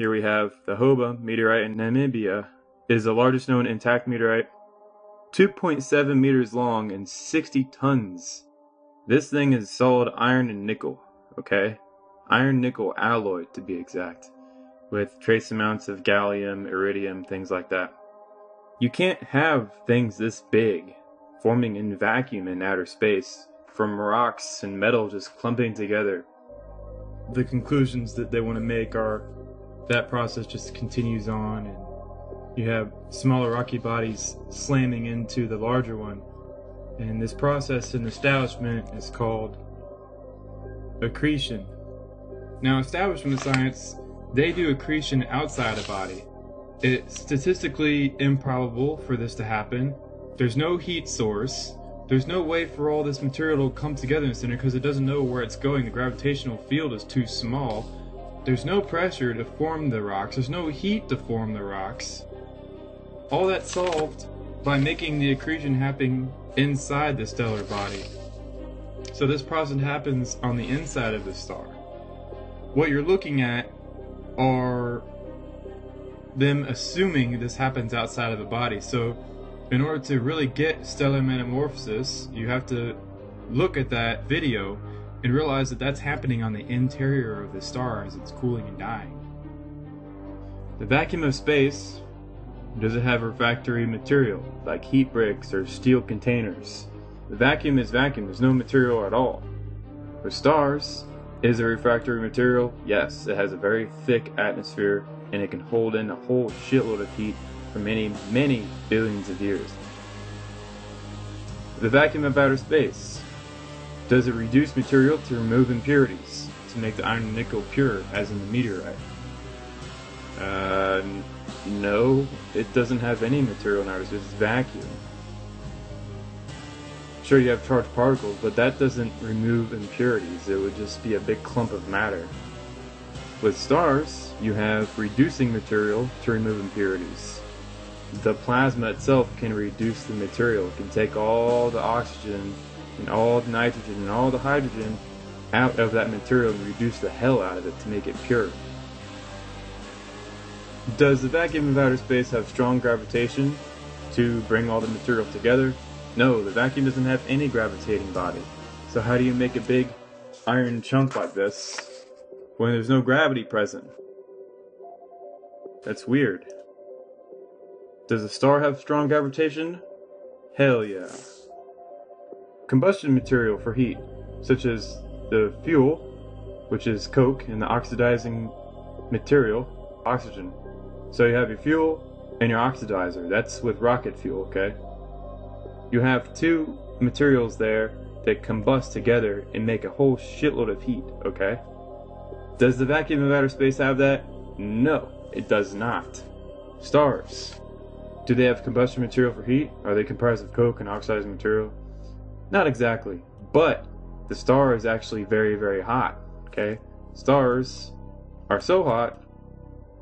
Here we have the Hobo meteorite in Namibia. It is the largest known intact meteorite, 2.7 meters long and 60 tons. This thing is solid iron and nickel, okay? Iron-nickel alloy to be exact, with trace amounts of gallium, iridium, things like that. You can't have things this big forming in vacuum in outer space from rocks and metal just clumping together. The conclusions that they want to make are that process just continues on, and you have smaller rocky bodies slamming into the larger one. And this process in establishment is called accretion. Now, establishment science, they do accretion outside a body. It's statistically improbable for this to happen. There's no heat source. There's no way for all this material to come together in the center because it doesn't know where it's going. The gravitational field is too small. There's no pressure to form the rocks. There's no heat to form the rocks. All that's solved by making the accretion happen inside the stellar body. So this process happens on the inside of the star. What you're looking at are them assuming this happens outside of the body. So in order to really get stellar metamorphosis, you have to look at that video and realize that that's happening on the interior of the star as it's cooling and dying. The vacuum of space doesn't have refractory material like heat bricks or steel containers. The vacuum is vacuum, there's no material at all. For stars, is a refractory material? Yes, it has a very thick atmosphere and it can hold in a whole shitload of heat for many, many billions of years. The vacuum of outer space. Does it reduce material to remove impurities to make the iron and nickel pure, as in the meteorite? No, it doesn't have any material in outer space, it's vacuum. Sure, you have charged particles, but that doesn't remove impurities. It would just be a big clump of matter. With stars, you have reducing material to remove impurities. The plasma itself can reduce the material. It can take all the oxygen and all the nitrogen and all the hydrogen out of that material and reduce the hell out of it to make it pure. Does the vacuum of outer space have strong gravitation to bring all the material together? No, the vacuum doesn't have any gravitating body. So how do you make a big iron chunk like this when there's no gravity present? That's weird. Does a star have strong gravitation? Hell yeah. Combustion material for heat, such as the fuel, which is coke, and the oxidizing material, oxygen. So you have your fuel and your oxidizer. That's with rocket fuel, okay? You have two materials there that combust together and make a whole shitload of heat, okay? Does the vacuum of outer space have that? No, it does not. Stars. Do they have combustion material for heat? Are they comprised of coke and oxidizing material? Not exactly, but the star is actually very, very hot, okay? Stars are so hot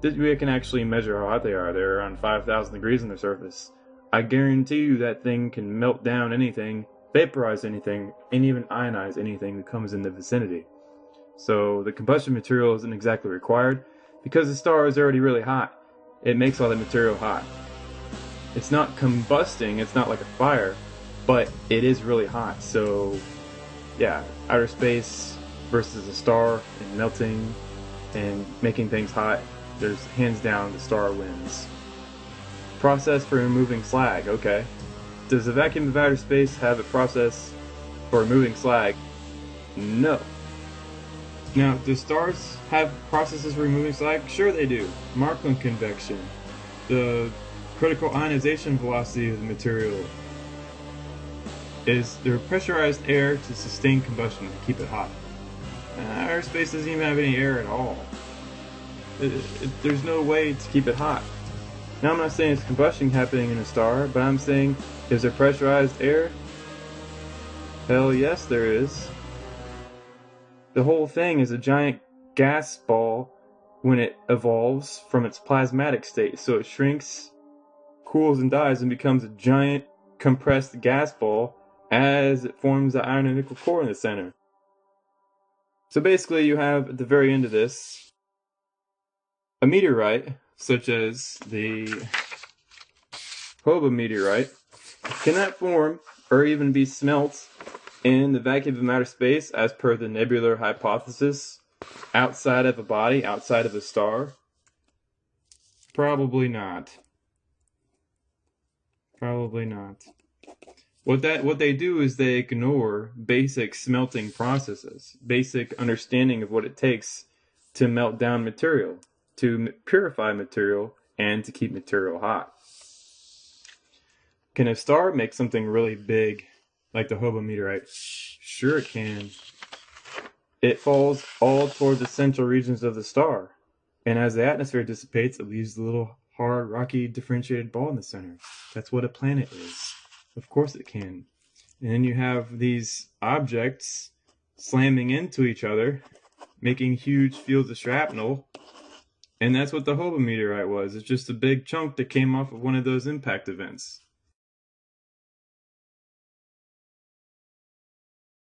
that we can actually measure how hot they are. They're around 5,000 degrees on their surface. I guarantee you that thing can melt down anything, vaporize anything, and even ionize anything that comes in the vicinity. So the combustion material isn't exactly required because the star is already really hot. It makes all that material hot. It's not combusting, it's not like a fire, but it is really hot. So yeah, outer space versus a star and melting and making things hot, there's hands down the star wins. Process for removing slag, okay. Does the vacuum of outer space have a process for removing slag? No. Now, do stars have processes for removing slag? Sure they do. Markland convection, the critical ionization velocity of the material, is there pressurized air to sustain combustion to keep it hot. Outer space doesn't even have any air at all. There's no way to keep it hot. Now, I'm not saying it's combustion happening in a star, but I'm saying, is there pressurized air? Hell yes, there is. The whole thing is a giant gas ball when it evolves from its plasmatic state. So it shrinks, cools and dies and becomes a giant compressed gas ball as it forms the iron and nickel core in the center. So basically you have at the very end of this A meteorite, such as the Hobo meteorite, cannot form or even be smelt in the vacuum of outer space as per the nebular hypothesis, outside of a body, outside of a star. Probably not. Probably not. What they do is they ignore basic smelting processes, basic understanding of what it takes to melt down material, to purify material, and to keep material hot. Can a star make something really big, like the Hobo meteorite? Sure it can. It falls all toward the central regions of the star, and as the atmosphere dissipates, it leaves the little hard, rocky, differentiated ball in the center. That's what a planet is. Of course it can. And then you have these objects slamming into each other, making huge fields of shrapnel. And that's what the Hobo meteorite was. It's just a big chunk that came off of one of those impact events.